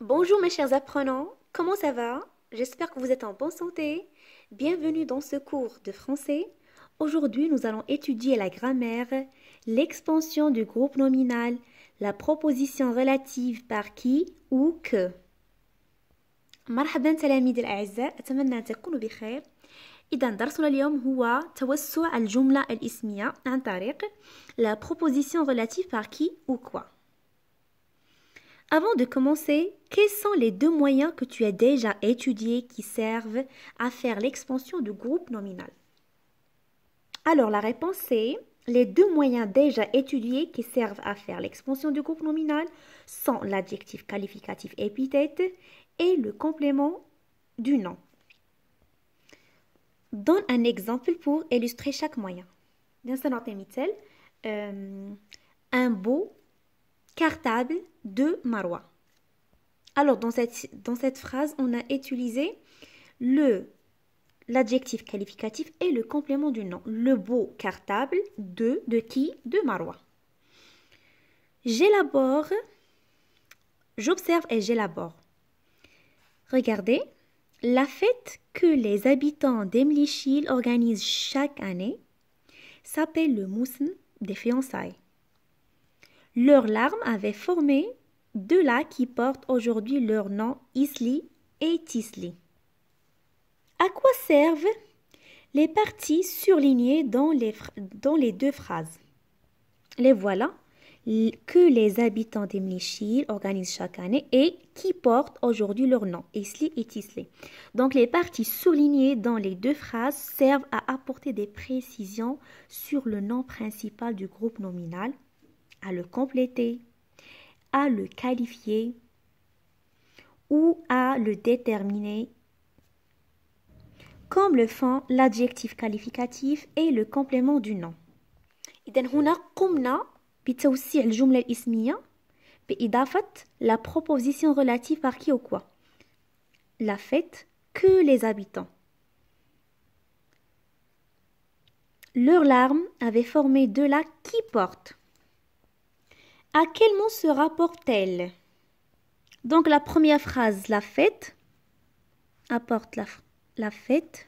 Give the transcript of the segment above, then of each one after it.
Bonjour mes chers apprenants, comment ça va? J'espère que vous êtes en bonne santé. Bienvenue dans ce cours de français. Aujourd'hui, nous allons étudier la grammaire, l'expansion du groupe nominal, la proposition relative par qui ou que. مرحبا تلاميذي الأعزاء، أتمنى أن تكونوا بخير. إذا درسنا اليوم هو توسع الجملة الاسمية عن طريق la proposition relative par qui ou quoi. Avant de commencer, quels sont les deux moyens que tu as déjà étudiés qui servent à faire l'expansion du groupe nominal? Alors la réponse est, les deux moyens déjà étudiés qui servent à faire l'expansion du groupe nominal sont l'adjectif qualificatif épithète et le complément du nom. Donne un exemple pour illustrer chaque moyen. Un beau cartable de Marwa. Alors, dans cette phrase, on a utilisé l'adjectif qualificatif et le complément du nom. Le beau cartable de qui? De Marwa. J'observe et j'élabore. Regardez, la fête que les habitants d'Emlichil organisent chaque année s'appelle le Mousm des fiançailles. Leurs larmes avaient formé deux lacs qui portent aujourd'hui leur nom, Isli et Tisli. À quoi servent les parties surlignées dans les deux phrases? Les voilà, que les habitants d'Emlichil organisent chaque année et qui portent aujourd'hui leur nom, Isli et Tisli. Donc les parties surlignées dans les deux phrases servent à apporter des précisions sur le nom principal du groupe nominal, à le compléter, à le qualifier ou à le déterminer, comme le font l'adjectif qualificatif et le complément du nom. إذن هنا قمنا بتوسيع الجملة الاسمية بإضافة la proposition relative par qui ou quoi. La fête que les habitants. Leurs larmes avaient formé deux lacs qui portent. À quel mot se rapporte-t-elle? Donc la première phrase, la fête, apporte la fête.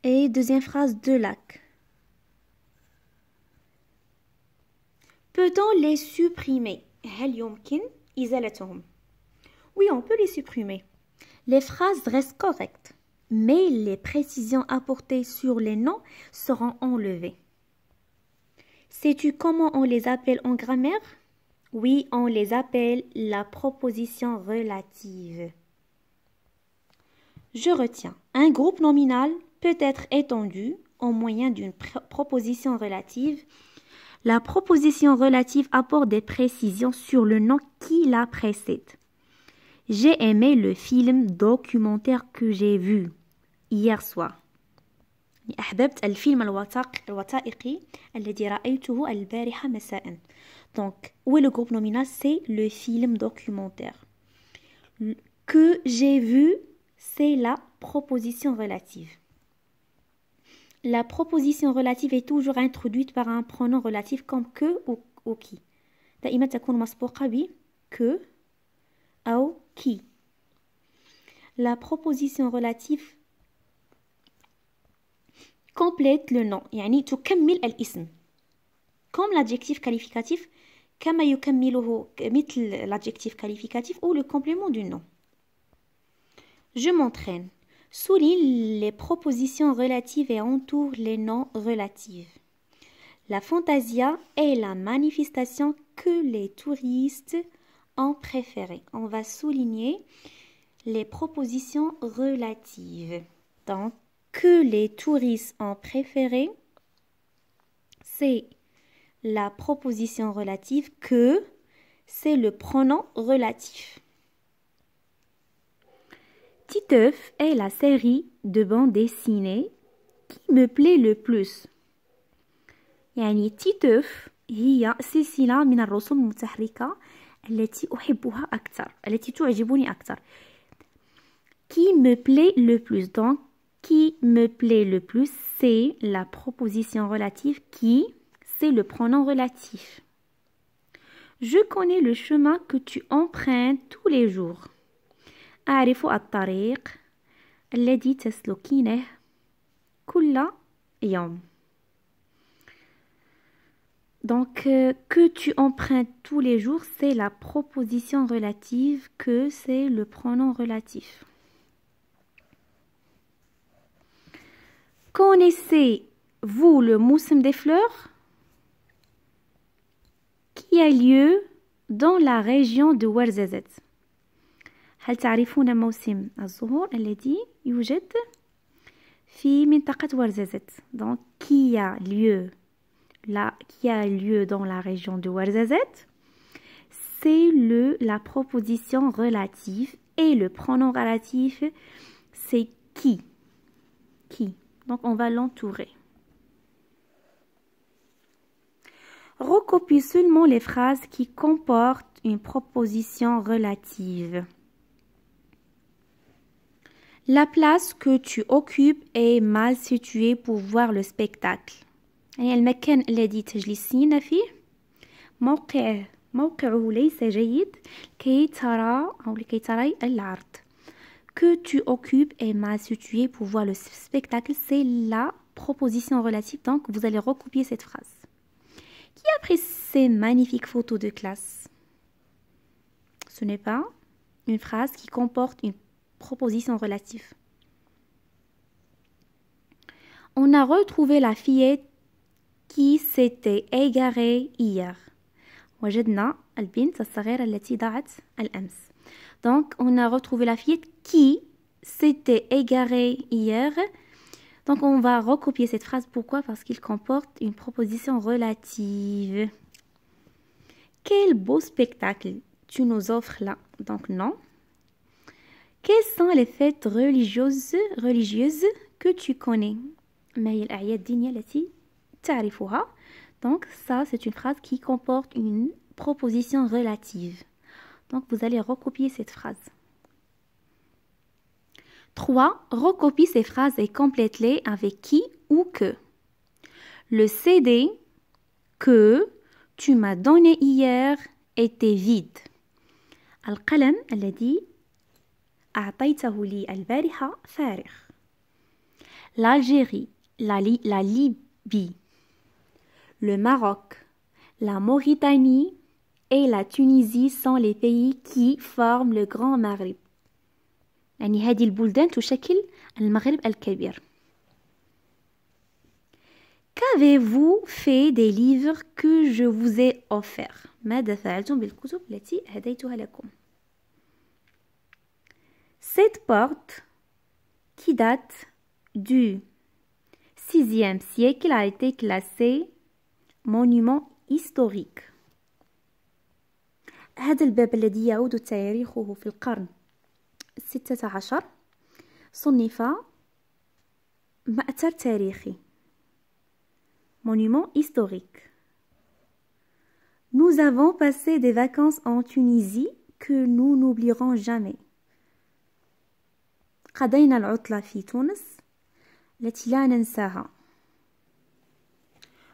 Et deuxième phrase, deux lacs. Peut-on les supprimer? هل يمكن إزالتهم? Oui, on peut les supprimer. Les phrases restent correctes, mais les précisions apportées sur les noms seront enlevées. Sais-tu comment on les appelle en grammaire? Oui, on les appelle la proposition relative. Je retiens. Un groupe nominal peut être étendu au moyen d'une proposition relative. La proposition relative apporte des précisions sur le nom qui la précède. J'ai aimé le film documentaire que j'ai vu hier soir. أحببت الفيلم الوثائقي الذي رأيته البارحة مساء. Donc, où est le groupe nominal? C'est le film documentaire. Que j'ai vu, c'est la proposition relative. La proposition relative est toujours introduite par un pronom relatif comme que ou qui. دائما تكون مسبوقة ب que أو qui. La proposition relative complète le nom, يعني تكمل الاسم. Comme l'adjectif qualificatif, كما يكمله مثل l'adjectif qualificatif ou le complément du nom. Je m'entraîne. Souligne les propositions relatives et entoure les noms relatifs. La fantasia est la manifestation que les touristes ont préférée. On va souligner les propositions relatives. Donc, que les touristes ont préféré, c'est la proposition relative que, c'est le pronom relatif. Titeuf est la série de bandes dessinées qui me plaît le plus. يعني تيتوف هي سلسلة من الرسوم المتحركة التي أحبها أكثر، التي تعجبني أكثر. Qui me plaît le plus. Donc, qui me plaît le plus, c'est la proposition relative qui, c'est le pronom relatif. Je connais le chemin que tu empruntes tous les jours. أعرف الطريق الذي تسلكينه كل يوم. Donc, que tu empruntes tous les jours, c'est la proposition relative, que c'est le pronom relatif. Connaissez-vous le moussim des fleurs qui a lieu dans la région de Ouarzazate? هل تعرفون موسم الزهور الذي يوجد في منطقة Ouarzazate? Donc, qui a lieu dans la région de Ouarzazate, c'est la proposition relative et le pronom relatif, c'est qui. Qui. Donc, on va l'entourer. Recopie seulement les phrases qui comportent une proposition relative. La place que tu occupes est mal située pour voir le spectacle. يعني المكان الذي تجلسين فيه موقعه ليس جيد كي تري العرض. Que tu occupes est mal situé pour voir le spectacle, c'est la proposition relative. Donc, vous allez recopier cette phrase. Qui a pris ces magnifiques photos de classe? Ce n'est pas une phrase qui comporte une proposition relative. On a retrouvé la fillette qui s'était égarée hier. وجدنا البنت الصغيرة التي ضاعت الأمس. Donc, on a retrouvé la fillette qui s'était égarée hier. Donc, on va recopier cette phrase. Pourquoi? Parce qu'il comporte une proposition relative. Quel beau spectacle tu nous offres là. Donc, non. Quelles sont les fêtes religieuses que tu connais? ما هي الأعياد الدينية التي تعرفها? Donc, ça, c'est une phrase qui comporte une proposition relative. Donc, vous allez recopier cette phrase. 3. Recopie ces phrases et complète-les avec qui ou que. Le CD que tu m'as donné hier était vide. القلم الذي أعطيته لي البارحة فارغ. L'Algérie, la Libye, le Maroc, la Mauritanie et la Tunisie sont les pays qui forment le Grand Maghreb. يعني هذه البلدان تشكل المغرب الكبير. Qu'avez-vous fait des livres que je vous ai offerts? ماذا فعلتم بالكتب التي هديتها لكم? Cette porte qui date du 6e siècle a été classée monument historique. هذا الباب الذي يعود تاريخه في القرن 16 صنف مأثر تاريخي. Monument historique. Nous avons passé des vacances en Tunisie que nous n'oublierons jamais. قضينا العطلة في تونس التي لا ننساها.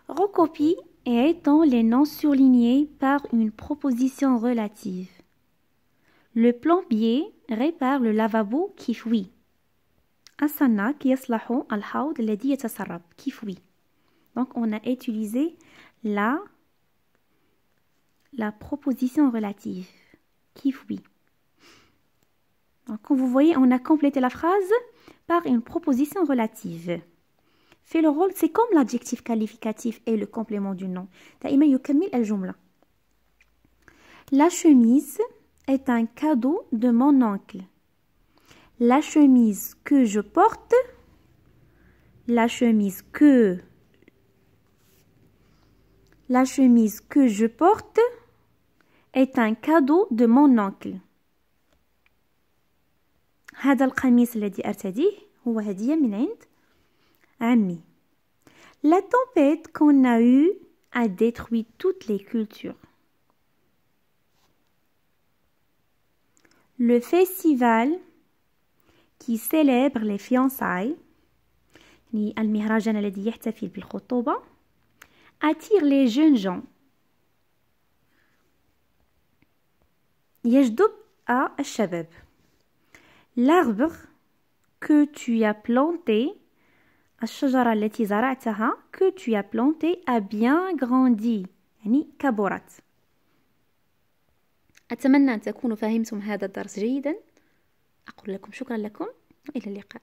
Recopie et étend les noms surlignés par une proposition relative. Le plombier répare le lavabo كيفوي. الصناك يصلح الحوض الذي يتسرب كيفوي. Donc on a utilisé la proposition relative كيفوي. Donc comme vous voyez, on a complété la phrase par une proposition relative. Fait le rôle, c'est comme l'adjectif qualificatif et le complément du nom. دائما يكمل الجملة. La chemise est un cadeau de mon oncle. La chemise que je porte, la chemise que je porte est un cadeau de mon oncle. هذا القميص الذي أرتديه هو هدية من عند عمي. La tempête qu'on a eue a détruit toutes les cultures. Le festival qui célèbre les fiançailles, المهرجان الذي يحتفل بالخطوبة, attire les jeunes gens. يجذب الشباب. l'arbre que tu as planté الشجرة التي زرعتها que tu as planté a bien grandi يعني كبرت. أتمنى أن تكونوا فهمتم هذا الدرس جيدا. أقول لكم شكرا لكم وإلى اللقاء.